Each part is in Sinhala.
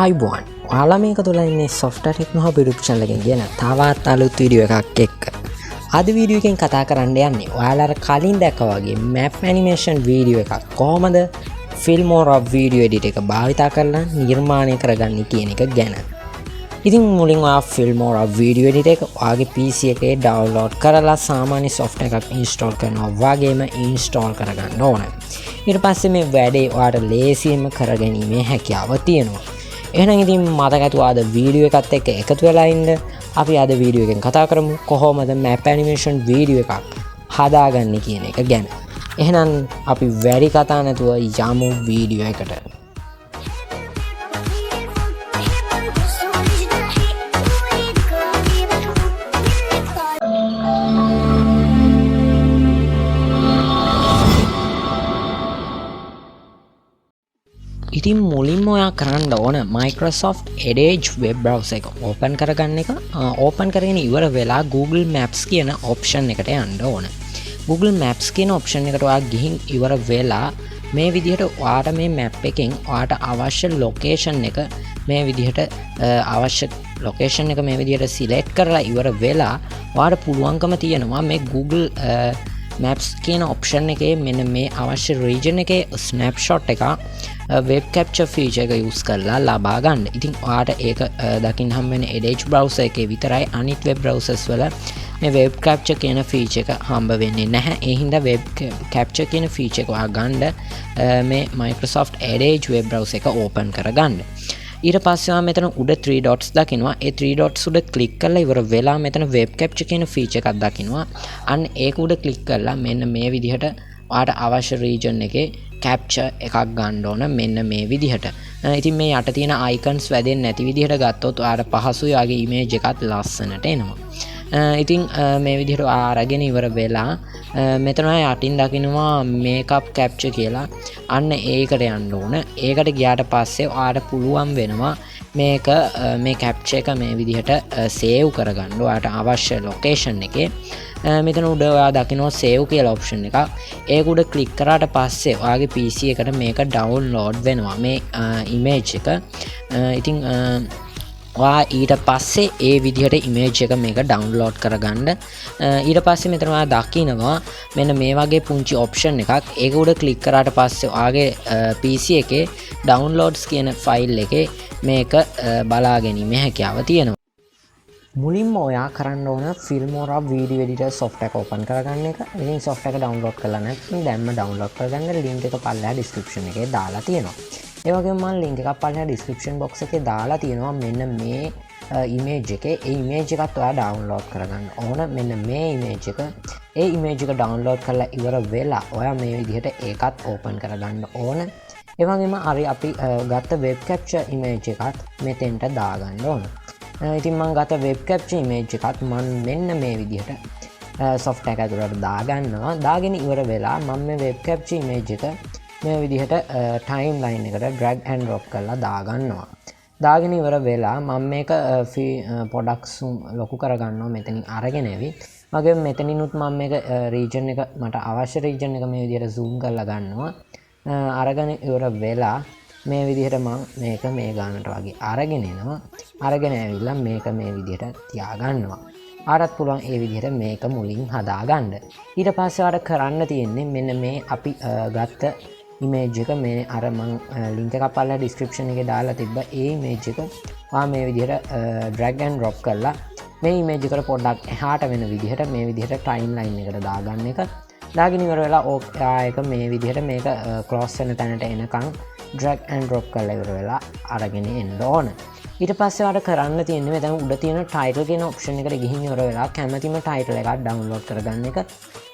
අයිබෝන් ඔයාලා මේක තුළ ඉන්නේ software Techno YouTube channel එකෙන් ගෙන තවත් අලුත් වීඩියෝ එකක් එක්ක. අද වීඩියෝ එකෙන් කතා කරන්න යන්නේ ඔයාලා අර කලින් දැක්කා වගේ map animation වීඩියෝ එකක් කොහොමද Filmora video edit එක භාවිතා කරලා නිර්මාණය කරගන්නේ කියන එක ගැන. ඉතින් මුලින් ඔයා Filmora video edit එක ඔයාගේ PC එකේ download කරලා සාමාන්‍ය software එකක් install කරනවා වගේම install කරගන්න ඕන. ඊට පස්සේ මේ වැඩේ ඔයාලට ලේසියෙන්ම කරගැනීමේ හැකියාව තියෙනවා. එහෙනම් ඉතින් මතක ඇතුව අද වීඩියෝ එකත් එක්ක එකතු වෙලා ඉන්න අපි අද වීඩියෝ එකෙන් කතා කරමු කොහොමද map animation වීඩියෝ එකක් හදාගන්නේ කියන එක ගැන. එහෙනම් අපි වැඩි කතා නැතුව යමු වීඩියෝ එකට. ඉතින් මුලින්ම ඔයා කරන්න ඕන Microsoft Edge web browser එක open කරගන්න එක. open කරගෙන ඉවර වෙලා Google Maps කියන option එකට යන්න ඕන. Google Maps කියන option එකට ඔයා ගිහින් ඉවර වෙලා මේ විදිහට ඔයාට මේ map එකෙන් ඔයාට අවශ්‍ය location එක මේ විදිහට අවශ්‍ය location එක මේ විදිහට select කරලා ඉවර වෙලා ඔයාට පුළුවන්කම තියෙනවා මේ Google Maps කියන option එකේ මෙන්න මේ අවශ්‍ය region එකේ snapshot එක web capture feature එක use කරලා ලබා ගන්න. ඉතින් ඔයාට ඒක දකින්න හම් වෙන්නේ Edge browser එකේ විතරයි. අනිත් web browsers වල මේ web capture කියන feature එක හම්බ වෙන්නේ නැහැ. ඒ හින්දා web capture කියන feature එක ඔයා ගන්න මේ Microsoft Edge web browser එක open කරගන්න. ඊට පස්සේ ඔයා මෙතන උඩ 3 dots දකින්නවා. ඒ 3 dots උඩ click කරලා ඉවර වෙලා මෙතන web capture කියන feature එකක් දකින්නවා. අන්න ඒක උඩ click කරලා මෙන්න මේ විදිහට ඔයාට අවශ්‍ය region එකේ capture එකක් ගන්න ඕන මෙන්න මේ විදිහට. ඉතින් මේ යට තියෙන icons වැදෙන්නේ නැති විදිහට ගත්තොත් ඔයාට පහසුයි ඔයාගේ image එකත් ලස්සනට එනවා. ඉතින් මේ විදිහට අරගෙන ඉවර වෙලා මෙතන යටින් දකින්නවා makeup capture කියලා. අන්න ඒකට යන්න ඕන. ඒකට ගියාට පස්සේ ඔයාට පුළුවන් වෙනවා මේක මේ capture එක මේ විදිහට save කරගන්න. ඔයාට අවශ්‍ය location එකේ මෙතන උඩ ඔයා දකිනවා save කියලා option එකක්. ඒක උඩ click කරාට පස්සේ ඔයාගේ PC එකට මේක download වෙනවා මේ image එක. ඉතින් ඔයා ඊට පස්සේ ඒ විදිහට image එක මේක download කරගන්න. ඊට පස්සේ මෙතන ඔයා දකිනවා මෙන්න මේ වගේ පුංචි option එකක්. ඒක උඩ click කරාට පස්සේ ඔයාගේ PC එකේ downloads කියන file එකේ මේක බලා ගැනීමේ හැකියාව තියෙනවා. මුලින්ම ඔයා කරන්න ඕන Filmora video editor software එක open කරගන්න එක. ඉතින් software එක download කරලා නැත්නම් දැන්ම download කරගන්න link එක පල්ලෙහා description එකේ දාලා තියෙනවා. ඒ වගේම මම link එකක් පල්ලෙහා description box එකේ දාලා තියෙනවා මෙන්න මේ image එකේ. ඒ image එකත් ඔයා download කරගන්න ඕන. මෙන්න මේ image එක. ඒ image එක download කරලා ඉවර වෙලා ඔයා මේ විදිහට ඒකත් open කරගන්න ඕන. ඒ වගේම අපි ගත්ත web capture image එකත් මෙතෙන්ට දාගන්න ඕන. ඉතින් මම ගත web capture image එකත් මම මෙන්න මේ විදිහට software එක ඇතුළට දාගන්නවා. දාගෙන ඉවර වෙලා මම මේ web capture image එක මේ විදිහට timeline එකට drag and drop කරලා දාගන්නවා. දාගෙන ඉවර වෙලා මම මේක පොඩක් ලොකු කරගන්නවා මෙතනින් අරගෙන ඇවිත්. වගේම මෙතනිනුත් මම මේක region එක මට අවශ්‍ය region එක මේ විදිහට zoom කරලා ගන්නවා. අරගෙන ඉවර වෙලා මේ විදිහට මම මේක මේ ගන්නට වගේ අරගෙන එනවා. අරගෙන ඇවිල්ලා මේක මේ විදිහට තියාගන්නවා. ආරත් පුළුවන් ඒ විදිහට මේක මුලින් හදාගන්න. ඊට පස්සේ ආර කරන්න තියෙන්නේ මෙන්න මේ අපි ගත්ත image එක මේ අර මම link එකක් පල්ලෙහා description එකේ දාලා තිබ්බ ඒ image එක ඔයා මේ විදිහට drag and drop කරලා මේ image එකට පොඩ්ඩක් එහාට වෙන විදිහට මේ විදිහට timeline එකට දාගන්න එක. දාගෙන ඉවර වෙලා ඒක මේ විදිහට මේක cross වෙන තැනට එනකන් drag and drop කරලා ඉවර වෙලා අරගෙන එන්න ඕන. ඊට පස්සේ ඔයාලට කරන්න තියෙන්නේ මෙතන උඩ තියෙන title කියන option එකට ගිහින් ඉවර වෙලා කැමතිම title එකක් download කරගන්න එක.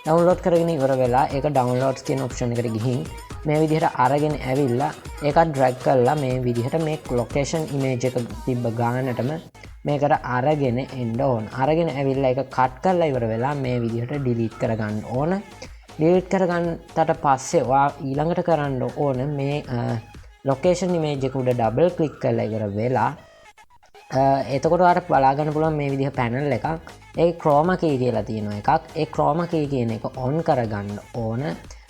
download කරගෙන ඉවර වෙලා ඒක downloads කියන option එකට ගිහින් මේ විදිහට අරගෙන ඇවිල්ලා ඒකත් drag කරලා මේ විදිහට මේ location image එක තිබ්බ ගානටම මේකට අරගෙන එන්න ඕන. අරගෙන ඇවිල්ලා ඒක cut කරලා ඉවර වෙලා මේ විදිහට delete කරගන්න ඕන. delete කරගන්නට පස්සේ ඔයා ඊළඟට කරන්න ඕන මේ location image එක උඩ double click කරලා ඉවර වෙලා එතකොට ඔයාලට බලා ගන්න පුළුවන් මේ විදිහ panel එකක්. ඒකේ chroma key කියලා තියෙන එකක්. ඒ chroma key කියන එක on කරගන්න ඕන.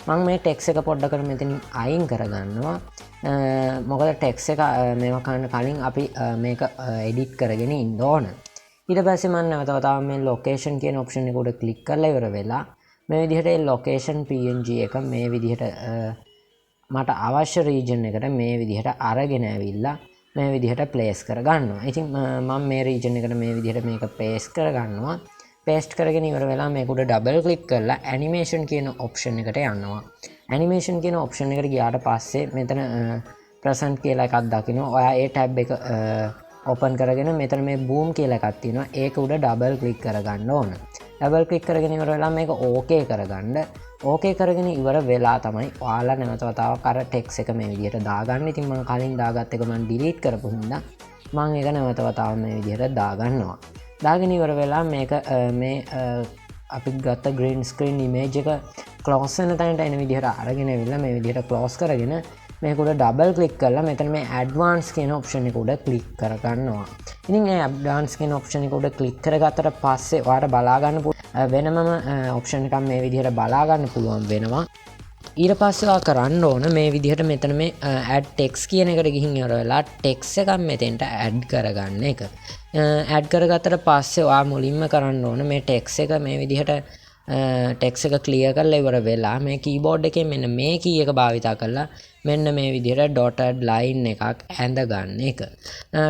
මම මේ ටෙක්ස්ට් එක පොඩ්ඩකට මෙතනින් අයින් කරගන්නවා. මොකද ටෙක්ස් එක මේවා කරන්න කලින් අපි මේක එඩිට් කරගෙන ඉන්න ඕන. ඊට පස්සේ මම නැවත වතාවක් මේ ලොකේෂන් කියන ඔප්ෂන් එක උඩ ක්ලික් කරලා ඉවර වෙලා මේ විදිහට ඒ ලොකේෂන් png එක මේ විදිහට මට අවශ්‍ය රීජන් එකට මේ විදිහට අරගෙන ඇවිල්ලා මේ විදිහට ප්ලේස් කරගන්නවා. ඉතින් මම මේ රීජන් එකට මේ විදිහට මේක පේස්ට් කරගන්නවා. පේස්ට් කරගෙන ඉවර වෙලා මේක උඩ ඩබල් ක්ලික් කරලා ඇනිමේෂන් කියන ඔප්ෂන් එකට යනවා. ඇනිමේෂන් කියන ඔප්ෂන් එකට ගියාට පස්සේ මෙතන ප්‍රසන්ට් කියලා එකක් දකිනවා. ඔයා ඒ ටැබ් එක ඕපන් කරගෙන මෙතන මේ බූම් කියලා එකක් තියෙනවා. ඒක උඩ ඩබල් ක්ලික් කරගන්න ඕන. ඩබල් ක්ලික් කරගෙන ඉවර වෙලා මේක ඕකේ කරගන්න. ඕකේ කරගෙන ඉවර වෙලා තමයි ඔයාලා නැවත වතාවක් අර ටෙක්ස් එක මේ විදිහට දාගන්න. ඉතින් මම කලින් දාගත්ත එක මම ඩිලීට් කරපු හින්දා මම ඒක නැවත වතාවක් මේ විදිහට දාගන්නවා. දාගෙන ඉවර වෙලා මේක මේ අපි ගත්ත ග්‍රීන් ස්ක්‍රීන් ඉමේජ් එක ක්ලෝස් වෙන තැනට එන විදිහට අරගෙන ඇවිල්ලා මේ විදිහට ක්ලෝස් කරගෙන මේක උඩ ඩබල් ක්ලික් කරලා මෙතන මේ ඇඩ්වාන්ස් කියන ඔප්ෂන් එක උඩ ක්ලික් කරගන්නවා. ඉතින් මේ ඇඩ්වාන්ස් කියන ඔප්ෂන් එක උඩ ක්ලික් කරගත්තට පස්සේ ඔයාලට බලා ගන්න වෙනමම ඔප්ෂන් එකක් මේ විදිහට බලා ගන්න පුළුවන් වෙනවා. ඊට පස්සේ ඔයා කරන්න ඕන මේ විදිහට මෙතන මේ ඇඩ් ටෙක්ස් කියන එකට ගිහින් ඉවර වෙලා ටෙක්ස් එකක් මෙතෙන්ට ඇඩ් කරගන්න එක. ඇඩ් කරගත්තට පස්සේ ඔයා මුලින්ම කරන්න ඕන මේ ටෙක්ස් එක මේ විදිහට ටෙක්ස් එක ක්ලියර් කරලා ඉවර වෙලා මේ කීබෝඩ් එකෙන් මෙන්න මේ කී එක භාවිතා කරලා මෙන්න මේ විදිහට ඩොටඩ් ලයින් එකක් ඇඳ ගන්න එක.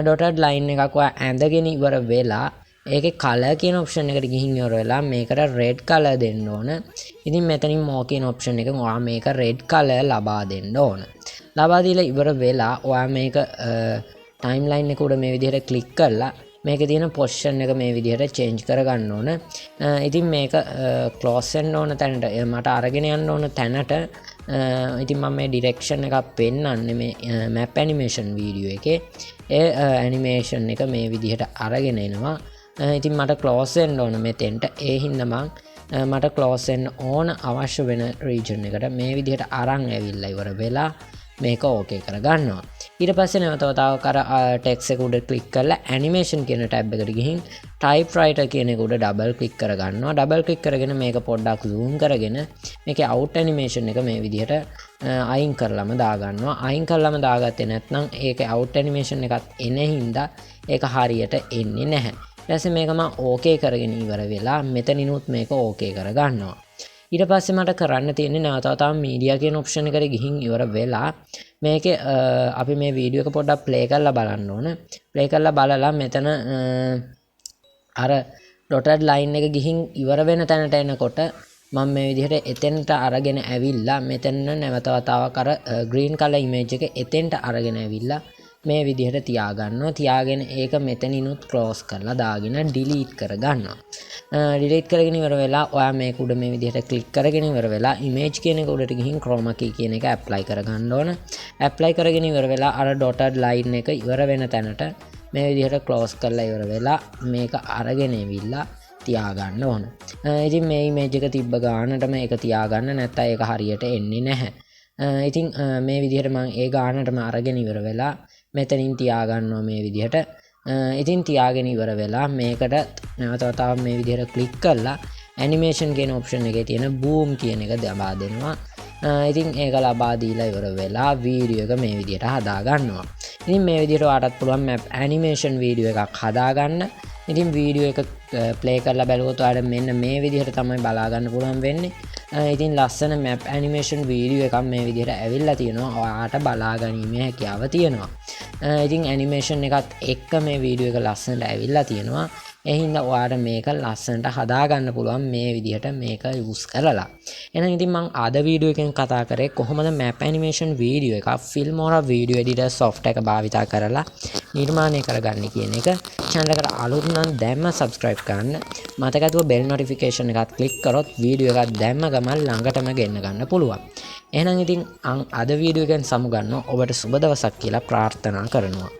ඩොටඩ් ලයින් එකක් ඔයා ඇඳගෙන ඉවර වෙලා ඒකේ කලර් කියන ඔප්ෂන් එකට ගිහින් ඉවර වෙලා මේකට රෙඩ් කලර් දෙන්න ඕන. ඉතින් මෙතනින් මෝ කියන ඔප්ෂන් එකෙන් ඔයා මේක රෙඩ් කලර් ලබා දෙන්න ඕන. ලබා දීලා ඉවර වෙලා ඔයා මේක ටයිම්ලයින් එක උඩ මේ විදිහට ක්ලික් කරලා මේකේ තියෙන පොසිෂන් එක මේ විදිහට චේන්ජ් කරගන්න ඕන. ඉතින් මේක ක්ලෝස් වෙන්න ඕන තැනට මට අරගෙන යන්න ඕන තැනට ඉතින් මම මේ ඩිරෙක්ෂන් එකක් පෙන්නන්නේ මේ මැප් ඇනිමේෂන් වීඩියෝ එකේ. ඒ ඇනිමේෂන් එක මේ විදිහට අරගෙන එනවා. ඉතින් මට ක්ලෝස් වෙන්න ඕන මෙතෙන්ට. ඒ හින්දා මට ක්ලෝස් වෙන්න ඕන අවශ්‍ය වෙන රීජන් එකට මේ විදිහට අරන් ඇවිල්ලා ඉවර වෙලා මේක ඕකේ කරගන්නවා. ඊට පස්සේ නැවත වතාවක් අර ටෙක්ස් එක උඩ ක්ලික් කරලා ඇනිමේෂන් කියන ටැබ් එකට ගිහින් ටයිප් රයිටර් කියන එක උඩ ඩබල් ක්ලික් කරගන්නවා. ඩබල් ක්ලික් කරගෙන මේක පොඩ්ඩක් zoom කරගෙන මේකේ අවුට් ඇනිමේෂන් එක මේ විදිහට අයින් කරලම දාගන්නවා. අයින් කරලම දාගත්තේ නැත්නම් ඒකේ අවුට් ඇනිමේෂන් එකත් එන හින්දා ඒක හරියට එන්නේ නැහැ. ඊට පස්සේ මේක මම ඕකේ කරගෙන ඉවර වෙලා මෙතනිනුත් මේක ඕකේ කරගන්නවා. ඊට පස්සේ මට කරන්න තියෙන්නේ නැවත වතාවක් මීඩියා කියන ඔප්ෂන් එකට ගිහින් ඉවර වෙලා මේකේ අපි මේ වීඩියෝ එක පොඩ්ඩක් ප්ලේ කරලා බලන්න ඕන. ප්ලේ කරලා බලලා මෙතන අර ඩොටඩ් ලයින් එක ගිහින් ඉවර වෙන තැනට එනකොට මම මේ විදිහට එතෙන්ට අරගෙන ඇවිල්ලා මෙතන නැවත වතාවක් අර ග්‍රීන් කලර් ඉමේජ් එක එතෙන්ට අරගෙන ඇවිල්ලා මේ විදිහට තියාගන්නවා. තියාගෙන ඒක මෙතනිනුත් ක්ලෝස් කරලා දාගෙන ඩිලීට් කරගන්නවා. ඩිලීට් කරගෙන ඉවර වෙලා ඔයා මේක උඩ මේ විදිහට ක්ලික් කරගෙන ඉවර වෙලා ඉමේජ් කියන එක උඩට ගිහින් ක්‍රෝමා කී කියන එක ඇප්ලයි කරගන්න ඕන. ඇප්ලයි කරගෙන ඉවර වෙලා අර ඩොටඩ් ලයින් එක ඉවර වෙන තැනට මේ විදිහට ක්ලෝස් කරලා ඉවර වෙලා මේක අරගෙන එවිලා තියාගන්න ඕන. ඉතින් මේ ඉමේජ් එක තිබ්බ ගානටම ඒක තියාගන්න නැත්නම් ඒක හරියට එන්නේ නැහැ. ඉතින් මේ විදිහට මම ඒ ගානටම අරගෙන ඉවර වෙලා මෙතනින් තියාගන්නවා මේ විදිහට. ඉතින් තියාගෙන ඉවර වෙලා මේකට නැවත වතාවක් මේ විදිහට ක්ලික් කරලා ඇනිමේෂන් කියන ඔප්ෂන් එකේ තියෙන බූම් කියන එක ලබා දෙනවා. ඉතින් ඒක ලබා දීලා ඉවර වෙලා වීඩියෝ එක මේ විදිහට හදා ගන්නවා. ඉතින් මේ විදිහට ඔයාලටත් පුළුවන් මැප් ඇනිමේෂන් වීඩියෝ එකක් හදා ගන්න. ඉතින් වීඩියෝ එක ප්ලේ කරලා බලුවොත් ඔයාලට මෙන්න මේ විදිහට තමයි බලා ගන්න පුළුවන් වෙන්නේ. ඉතින් ලස්සන මැප් ඇනිමේෂන් වීඩියෝ එකක් මේ විදිහට ඇවිල්ලා තියෙනවා. ඔයාලට බලා ගැනීමේ හැකියාව තියෙනවා. ඉතින් ඇනිමේෂන් එකත් එක්ක මේ වීඩියෝ එක ලස්සනට ඇවිල්ලා තියෙනවා. ඒ හින්දා ඔයාලට මේක ලස්සනට හදා ගන්න පුළුවන් මේ විදිහට මේක යූස් කරලා. එහෙනම් ඉතින් මම අද වීඩියෝ එකෙන් කතා කරේ කොහොමද මැප් ඇනිමේෂන් වීඩියෝ එකක් Filmora වීඩියෝ එඩිටර් software එක භාවිතා කරලා නිර්මාණය කරගන්න කියන එක. channel එකට අලුත් නම් දැම්ම subscribe කරන්න. මතකතුව bell notification එකත් click කරොත් වීඩියෝ එකක් දැම්ම ගමන් ළඟටම ගෙන්න ගන්න පුළුවන්. එහෙනම් ඉතින් අද වීඩියෝ එකෙන් සමු ගන්නවා. ඔබට සුබ දවසක් කියලා ප්‍රාර්ථනා කරනවා.